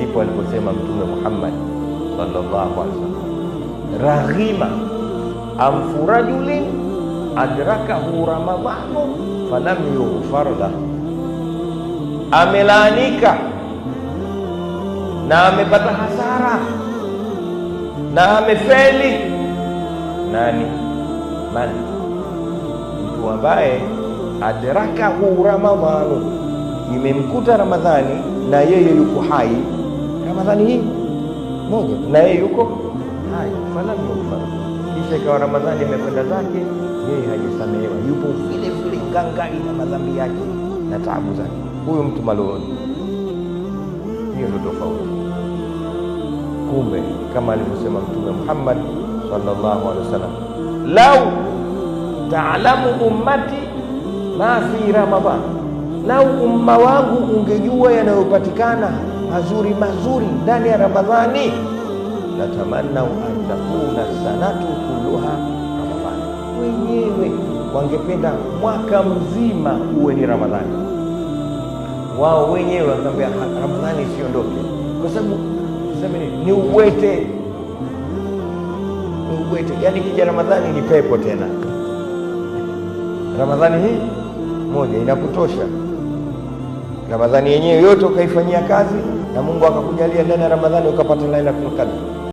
Ndipo aliposema Mtume Muhammad sallallahu alaihi wasallam, raghima anfu rajulin adrakahu ramadhanu falam yughfar lahu, amelaanika na amepata hasara na amefeli. Nani? Man? Mtu ambaye adrakahu ramadhanu, imemkuta Ramadhani na yeye yuko hai. Ramadhani hii moja na yeye yuko hai, falam yughfar, kisha ikawa Ramadhani imekwenda zake, yeye hajasamehewa, yupo vile vile ngangari na madhambi yake na taabu zake. Huyo mtu maloni. Hiyo ndio tofauti. Kumbe kama alivyosema Mtume Muhammad sallallahu alaihi wasallam, lau taalamu ummati ma fi Ramadhan, lau umma wangu ungejua yanayopatikana mazuri mazuri ndani ya Ramadhani, latamannau an takuna sanatu kulluha Ramadhani, wenyewe wangependa mwaka mzima uwe ni Ramadhani. Wao wenyewe wanaambia Ramadhani isiondoke, kwa sababu ni uwete, yani kija Ramadhani ni pepo tena. Ramadhani hii moja inakutosha. Ramadhani yenyewe yote ukaifanyia kazi na Mungu akakujalia ndani ya Ramadhani ukapata Lailatul Qadr.